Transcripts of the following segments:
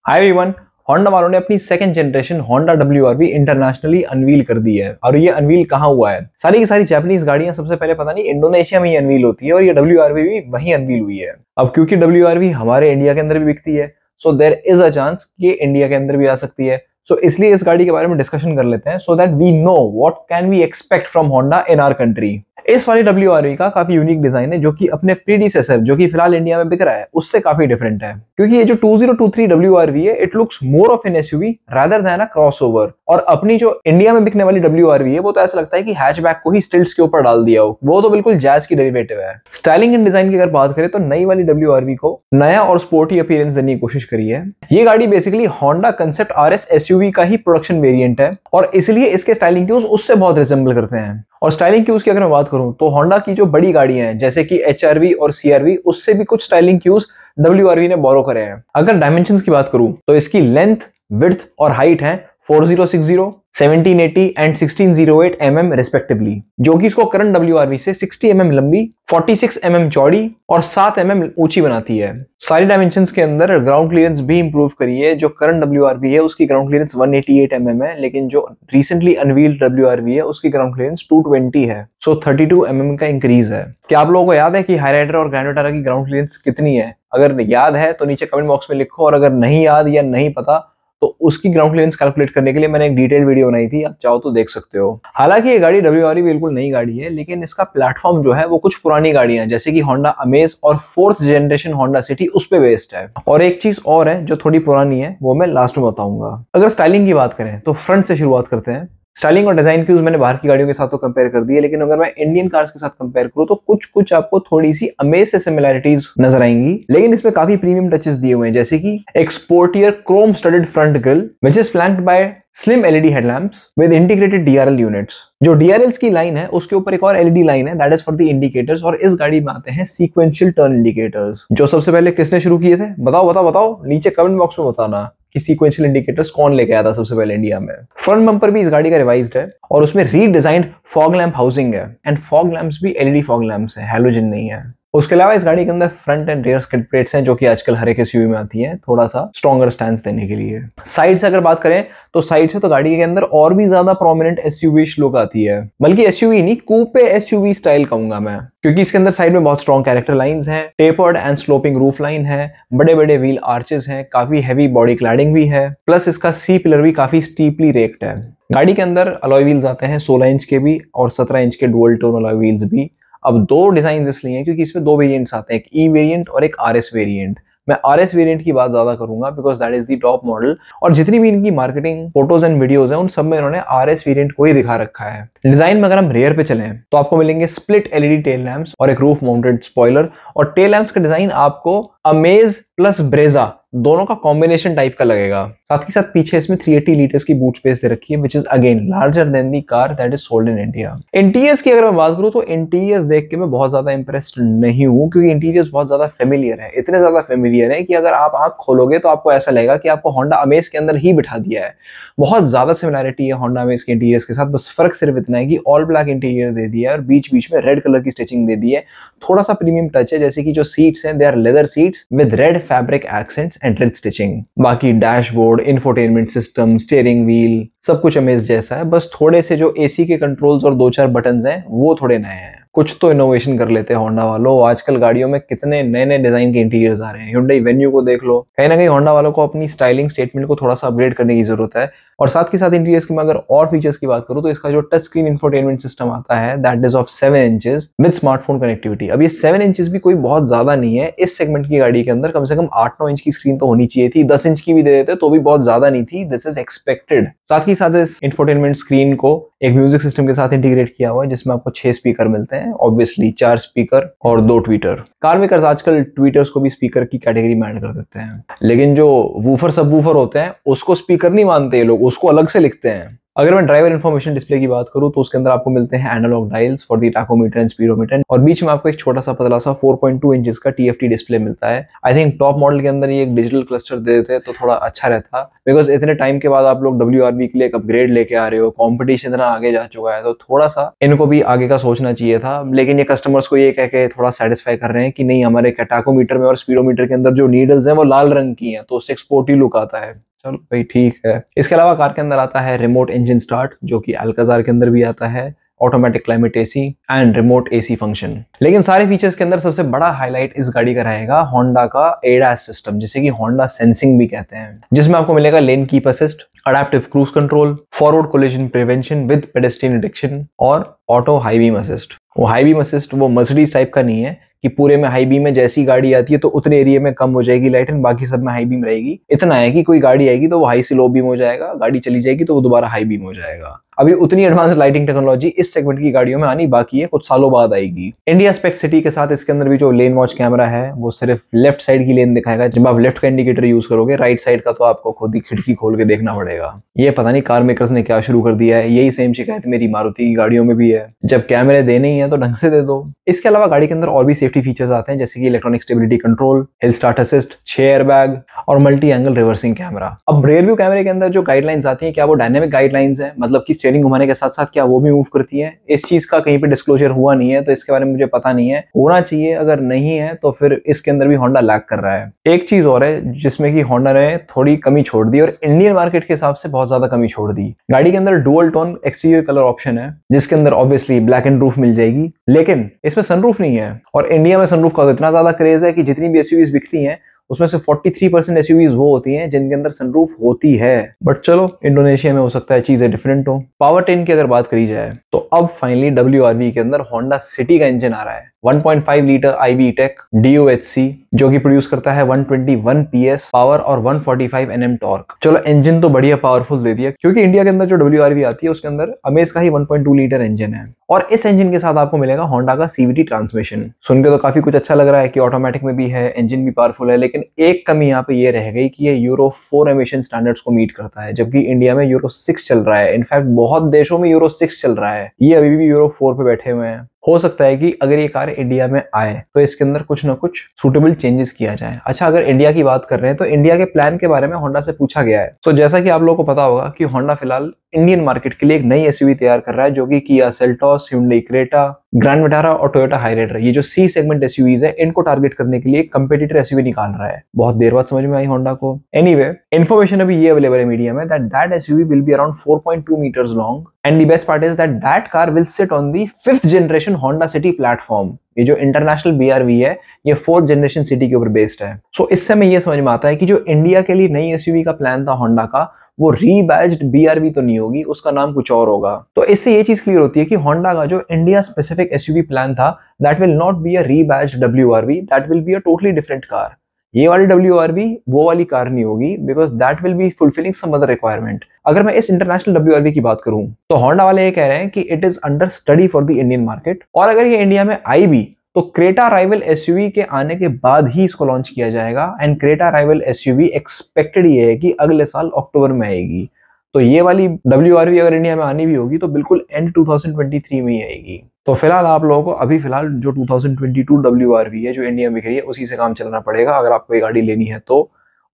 Hi everyone, Honda वालों ने अपनी second generation Honda WRV internationally unveil कर दी है। और ये अनवील कहाँ हुआ है? सारी की सारी जापानीज गाड़ियां सबसे पहले पता नहीं इंडोनेशिया में ही अनवील होती है और ये WRV भी वहीं अनवील हुई है। अब क्योंकि WRV हमारे इंडिया के अंदर भी बिकती है, so there is a chance कि इंडिया के अंदर भी आ सकती है। सो इसलिए इस गाड़ी के बारे में डिस्कशन कर लेते हैं, so that we know what can we expect from Honda in our country. इस वाली WRV का काफी यूनिक डिजाइन है, जो कि अपने प्रीडिसेसर जो कि फिलहाल इंडिया में बिक रहा है उससे काफी डिफरेंट है। क्योंकि ये जो 2023 WRV है, it looks more of an SUV rather than a crossover. और अपनी जो इंडिया में बिकने वाली WRV है, वो तो ऐसा लगता है कि हैचबैक को ही स्टिल्ट्स के ऊपर डाल दिया हो। वो तो बिल्कुल जैज की डेरिवेटिव है। स्टाइलिंग एंड डिजाइन की अगर बात करें तो नई वाली WRV को नया और स्पोर्टी अपीयरेंस देने की कोशिश करी है। ये गाड़ी basically Honda concept RS SUV का ही प्रोडक्शन वेरिएंट है और इसलिए इसके स्टाइलिंग क्यूज उससे बहुत रिजेंबल करते हैं। और स्टाइलिंग क्यूज की अगर मैं बात करूं तो होंडा की जो बड़ी गाड़ियां हैं जैसे कि HRV और CRV, उससे भी कुछ स्टाइलिंग क्यूज WRV ने बोरो करे हैं। अगर डायमेंशंस की बात करूं तो इसकी लेंथ, विड्थ और हाइट है 4060, 1780 एंड 1608 mm रिस्पेक्टिवली, जो कि इसको करंट WRV से 60 mm लंबी, 46 mm चौड़ी और 7 mm ऊंची बनाती है। सारी डायमेंशंस के अंदर ग्राउंड क्लियरेंस भी इंप्रूव करी है। जो करंट WRV है उसकी ग्राउंड क्लियरेंस 188 mm है, लेकिन जो रिसेंटली अनवील्ड WRV है उसकी ग्राउंड क्लियरेंस 220 है। सो 32 mm का इंक्रीज है। क्या आप लोगों को याद है कि हाईराइडर और ग्रैंड विटारा की ग्राउंड क्लियरेंस कितनी है? अगर याद है तो नीचे कमेंट बॉक्स में लिखो, और अगर नहीं याद या नहीं पता तो उसकी ग्राउंड क्लियरेंस कैलकुलेट करने के लिए मैंने एक डिटेल वीडियो बनाई थी, आप चाहो तो देख सकते हो। हालांकि ये गाड़ी WRV बिल्कुल नई गाड़ी है, लेकिन इसका प्लेटफॉर्म जो है वो कुछ पुरानी गाड़ियां हैं जैसे कि होंडा अमेज और 4th जनरेशन होंडा सिटी उस पे बेस्ड है। और एक चीज और है जो थोड़ी पुरानी है, वो मैं लास्ट में बताऊंगा। अगर स्टाइलिंग की बात करें तो फ्रंट से शुरुआत करते हैं। स्टाइलिंग और डिजाइन क्यूज मैंने बाहर की गाड़ियों के साथ तो कंपेयर कर दिए, लेकिन अगर मैं इंडियन कार्स के साथ कंपेयर करूं तो कुछ आपको थोड़ी सी अमेज से सिमिलैरिटीज नजर आएंगी, लेकिन इसमें काफी प्रीमियम टचेस दिए हुए हैं जैसे कि एक sportier chrome studded front grille which is flanked by slim LED headlamps with integrated DRL units. जो DRLs की लाइन है उसके ऊपर एक और LED लाइन है, that is for the indicators. और इस गाड़ी में आते हैं सीक्वेंशियल टर्न इंडिकेटर्स, जो सबसे पहले किसने शुरू किए थे? बताओ नीचे कमेंट बॉक्स में बताना कि सीक्वेंशियल इंडिकेटर्स कौन लेके आया था सबसे पहले इंडिया में। फ्रंट बम्पर भी इस गाड़ी का रिवाइज्ड है और उसमें रीडिजाइंड फॉग लैंप हाउसिंग है, एंड फॉग लैंप्स भी LED फॉग लैंप्स है, हैलोजन नहीं है। उसके अलावा इस गाड़ी के अंदर front end rear skid plates हैं जो कि आजकल हर एक SUV में आती हैं, थोड़ा सा स्ट्रॉन्गर स्टैंस देने के लिए। साइड से अगर बात करें तो साइड से तो गाड़ी के अंदर और भी ज्यादा प्रोमिनेंट SUV लुक आती है, बल्कि SUV नहीं, कूपे SUV स्टाइल कहूंगा मैं, क्योंकि इसके अंदर साइड में बहुत स्ट्रॉन्ग कैरेक्टर लाइंस हैं, tapered and sloping roof line है, बड़े बड़े व्हील आर्चेस हैं, काफी हैवी बॉडी क्लैडिंग भी है, प्लस इसका C पिलर भी काफी स्टीपली रेक्ड है। गाड़ी के अंदर अलॉय व्हील्स आते हैं 16 इंच के भी और 17 इंच के डुअल टोन अलॉय व्हील्स भी। अब दो डिजाइन इसलिए हैं क्योंकि इसमें दो वेरिएंट्स आते हैं, एक E वेरिएंट और एक RS वेरिएंट। मैं RS वेरिएंट की बात ज्यादा करूंगा because that is the top model, और जितनी भी इनकी मार्केटिंग फोटोज एंड वीडियोज हैं उन सब में इन्होंने RS वेरिएंट को ही दिखा रखा है। डिजाइन में अगर हम रेयर पे चलें तो आपको मिलेंगे स्प्लिट LED टेल लैंप्स और एक रूफ माउंटेड स्पॉइलर, और टेल लैंप्स का डिजाइन आपको अमेज प्लस ब्रेजा दोनों का कॉम्बिनेशन टाइप का लगेगा। साथ ही साथ पीछे इसमें 380 लीटर्स की बूट स्पेस दे रखी है which is again larger than the car that is sold in India. Interiors की अगर मैं बात करूं तो इंटीरियर्स देख के मैं बहुत ज्यादा इंप्रेस्ड नहीं हूं, क्योंकि इंटीरियर्स बहुत ज्यादा फेमिलियर है, इतने ज्यादा फेमिलियर है कि अगर आप आंख खोलोगे तो आपको ऐसा लगेगा कि आपको होंडा अमेज के अंदर ही बिठा दिया है। बहुत ज्यादा सिमिलैरिटी है होंडा अमेज के इंटीरियर्स के साथ, बस फर्क सिर्फ इतना है कि ऑल ब्लैक इंटीरियर दे दिया है और बीच बीच में रेड कलर की स्टिचिंग दे दी है। थोड़ा सा प्रीमियम टच है, जैसे कि जो सीट्स हैं they are leather seats with red fabric accents and red stitching. बाकी dashboard, infotainment system, steering wheel सब कुछ अमेज जैसा है, बस थोड़े से जो AC के कंट्रोल्स और 2-4 बटन्स हैं वो थोड़े नए हैं। कुछ तो इनोवेशन कर लेते हैं होंडा वालों। आजकल गाड़ियों में कितने नए नए डिजाइन के इंटीरियर्स आ रहे हैं। Hyundai Venue को देख लो, कहीं ना कहीं होंडा वालों को अपनी स्टाइलिंग स्टेटमेंट को थोड़ा सा अपग्रेड करने की जरूरत है। और साथ ही साथ इंटीरियर्स की मैं अगर और फीचर्स की बात करूं तो इसका जो टच स्क्रीन इंफोटेनमेंट सिस्टम आता है that is of 7 inches with smartphone connectivity. अब ये 7 इंचेस भी कोई बहुत ज्यादा नहीं है, इस सेगमेंट की गाड़ी के अंदर कम से कम 8-9 इंच की स्क्रीन तो होनी चाहिए थी, 10 इंच की भी दे देते तो भी बहुत ज्यादा नहीं थी, दिस इज एक्सपेक्टेड। साथ ही साथ इस इंफोटेनमेंट स्क्रीन को एक म्यूजिक सिस्टम के साथ इंटीग्रेट किया हुआ है जिसमें आपको 6 स्पीकर मिलते हैं, ऑब्वियसली 4 स्पीकर और 2 ट्वीटर। कार मेकर्स आजकल ट्वीटर्स को भी स्पीकर की कैटेगरी में ऐड कर देते हैं, लेकिन जो वूफर सब वूफर होते हैं उसको स्पीकर नहीं मानते ये लोग, उसको अलग से लिखते हैं। अगर मैं ड्राइवर इन्फॉर्मेशन डिस्प्ले की बात करूं तो उसके अंदर आपको मिलते हैं analogue dials for the tachometer and speedometer, और बीच में आपको एक छोटा सा पतला सा 4.2 इंचेस का TFT डिस्प्ले मिलता है। आई थिंक टॉप मॉडल के अंदर ये एक डिजिटल क्लस्टर दे देते तो थोड़ा अच्छा रहता, बिकॉज इतने टाइम के बाद आप लोग WRV के लिए एक अपग्रेड लेके आ रहे हो, कॉम्पिटिशन इतना आगे जा चुका है, तो थोड़ा सा इनको भी आगे का सोचना चाहिए था। लेकिन ये कस्टमर्स को ये कह के थोड़ा सेटिस्फाई कर रहे हैं कि नहीं, हमारे टाकोमीटर में और स्पीडोमीटर के अंदर जो नीडल्स हैं वो लाल रंग की हैं, तो उससे एक स्पोर्टी लुक आता है। चलो भाई ठीक है। इसके अलावा कार के अंदर आता है रिमोट इंजन स्टार्ट, जो कि अल्काजार के अंदर भी आता है, automatic climate AC and remote AC function. लेकिन सारे फीचर्स के अंदर सबसे बड़ा हाईलाइट इस गाड़ी का रहेगा होंडा का ADAS सिस्टम, जिसे कि होंडा सेंसिंग भी कहते हैं, जिसमें आपको मिलेगा lane keep assist, adaptive cruise control, forward collision prevention with pedestrian detection और ऑटो हाई बीम असिस्ट। वो हाई बीम असिस्ट वो मर्सिडीज टाइप का नहीं है कि पूरे में हाई बीम में जैसी गाड़ी आती है तो उतने एरिया में कम हो जाएगी लाइट एंड बाकी सब में हाई बीम रहेगी। इतना है कि कोई गाड़ी आएगी तो वो हाई से लो बीम हो जाएगा, गाड़ी चली जाएगी तो वो दोबारा हाई बीम हो जाएगा। अभी उतनी एडवांस लाइटिंग टेक्नोलॉजी इस सेगमेंट की गाड़ियों में आनी बाकी है, कुछ सालों बाद आएगी। इंडिया स्पेक सिटी के साथ इसके अंदर भी जो लेन वॉच कैमरा है वो सिर्फ लेफ्ट साइड की लेन दिखाएगा जब आप लेफ्ट का इंडिकेटर यूज करोगे, राइट साइड का तो आपको खुद ही खिड़की खोल के देखना पड़ेगा। ये पता नहीं कार मेकर्स ने क्या शुरू कर दिया है, यही सेम शिकायत मेरी मारुति की गाड़ियों में भी है, जब कैमरे देने ही है तो ढंग से दे दो। इसके अलावा गाड़ी के अंदर और भी सेफ्टी फीचर्स आते हैं, जैसे कि electronic stability control, hill start assist, 6 airbag और मल्टी एंगल रिवर्सिंग कैमरा। अब रियर व्यू कैमरे के अंदर जो गाइडलाइंस आती हैं, क्या वो डायनेमिक गाइडलाइंस हैं, मतलब कि स्टीयरिंग घुमाने के साथ साथ क्या वो भी मूव करती है? इस चीज का कहीं पे डिस्क्लोजर हुआ नहीं है, तो इसके बारे में मुझे पता नहीं है, होना चाहिए। अगर नहीं है तो फिर इसके अंदर भी होंडा लैग कर रहा है। एक चीज और है जिसमें कि होंडा ने थोड़ी कमी छोड़ दी, और इंडियन मार्केट के हिसाब से बहुत ज्यादा कमी छोड़ दी। गाड़ी के अंदर dual tone exterior colour option है, जिसके अंदर ऑब्वियसली ब्लैक एंड रूफ मिल जाएगी, लेकिन इसमें सनरूफ नहीं है। और इंडिया में सनरूफ का तो इतना ज्यादा क्रेज है कि जितनी भी एसयूवीज बिकती हैं उसमें से 43% एसयूवीज वो होती हैं जिनके अंदर सनरूफ होती है। बट चलो, इंडोनेशिया में हो सकता है चीजें डिफरेंट हो। पावर ट्रेन की अगर बात करी जाए तो अब फाइनली WRV के अंदर होंडा सिटी का इंजन आ रहा है, 1.5 लीटर IB टेक DOHC, जो कि प्रोड्यूस करता है 121 PS पावर और 145 Nm टॉर्क। चलो, इंजन तो बढ़िया पावरफुल दे दिया, क्योंकि इंडिया के अंदर जो WRV आती है उसके अंदर अमेज का ही 1.2 लीटर इंजन है, और इस इंजन के साथ आपको मिलेगा होंडा का CVT ट्रांसमिशन। सुन के तो काफी कुछ अच्छा लग रहा है कि ऑटोमेटिक में भी है, इंजन भी पावरफुल है, लेकिन एक कमी यहाँ पे ये रह गई कि ये यूरो 4 एमिशन स्टैंडर्ड्स को मीट करता है, जबकि इंडिया में यूरो 6 चल रहा है। इनफैक्ट बहुत देशों में यूरो 6 चल रहा है, ये अभी भी यूरो 4 पे बैठे हुए हैं। हो सकता है कि अगर ये कार इंडिया में आए तो इसके अंदर कुछ ना कुछ सूटेबल चेंजेस किया जाए। अच्छा, अगर इंडिया की बात कर रहे हैं तो इंडिया के प्लान के बारे में होंडा से पूछा गया है। तो जैसा कि आप लोगों को पता होगा कि होंडा फिलहाल इंडियन मार्केट के लिए एक नई एसयूवी तैयार कर रहा है, जो कि Kia Seltos, Hyundai Creta, grand Vitara और टोयोटा हाईराइडर, ये जो C सेगमेंट एसयूवीज है, इनको टारगेट करने के लिए कंपेटिटर एसयूवी निकाल रहा है। बहुत देर बाद समझ में आई होंडा को। एनीवे, इन्फॉर्मेशन अभी ये अवेलेबल है मीडिया में that SUV will be around 4.2 metres long, and the best part is that car will sit on the 5th generation Honda City platform. ये जो इंटरनेशनल BRV है, ये 4th जनरेशन सिटी के ऊपर बेस्ड है। सो इससे हमें ये समझ में आता है कि जो इंडिया के लिए नई एसयूवी का प्लान था होंडा का, वो रीबैज्ड BRV तो नहीं होगी, उसका नाम कुछ और होगा। तो इससे ये चीज क्लियर होती है कि होंडा का जो इंडिया स्पेसिफिक एसयूवी प्लान था, that will not be a rebadged WRV, that will be a totally different car. ये वाली WRV वो वाली कार नहीं होगी, because that will be fulfilling some other requirement. अगर मैं इस इंटरनेशनल WRV की बात करूं तो होंडा वाले ये कह रहे हैं कि it is under study for the Indian market, और अगर ये इंडिया में आई भी तो क्रेटा राइवल एसयूवी के आने के बाद ही इसको लॉन्च किया जाएगा, and Creta rival SUV expected ये है कि अगले साल अक्टूबर में आएगी। तो ये वाली WRV अगर इंडिया में आनी भी होगी तो बिल्कुल एंड 2023 में ही आएगी। तो फिलहाल आप लोगों को अभी फिलहाल जो 2022 WRV है जो इंडिया में बिक रही है, उसी से काम चलाना पड़ेगा अगर आपको ये गाड़ी लेनी है तो।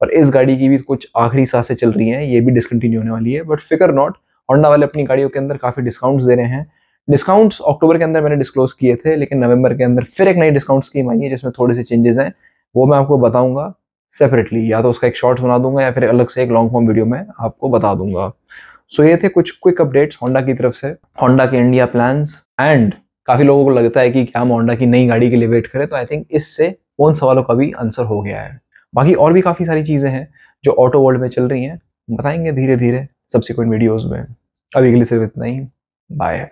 और इस गाड़ी की भी कुछ आखिरी सांसें चल रही हैं, ये भी डिसकंटिन्यू होने वाली है, बट फिकर नॉट, होंडा वाले अपनी गाड़ियों के अंदर काफी डिस्काउंट्स दे रहे हैं। डिस्काउंट्स अक्टूबर के अंदर मैंने डिस्क्लोज किए थे, लेकिन नवंबर के अंदर फिर एक नई डिस्काउंट स्कीम आई है जिसमें थोड़े से चेंजेस हैं, वो मैं आपको बताऊंगा सेपरेटली, या तो उसका एक शॉर्ट्स बना दूंगा या फिर अलग से एक लॉन्ग फॉर्म वीडियो में आपको बता दूंगा। सो ये थे कुछ क्विक अपडेट्स होंडा की तरफ से, होंडा के इंडिया प्लान्स, एंड काफी लोगों को लगता है कि क्या हम होंडा की नई गाड़ी के लिए वेट करें, तो आई थिंक इससे उन सवालों का भी आंसर हो गया है। बाकी और भी काफी सारी चीजें हैं जो ऑटो वर्ल्ड में चल रही हैं, बताएंगे धीरे धीरे सब्सिक्वेंट वीडियोज में। अभी के लिए सिर्फ इतना ही, बाय।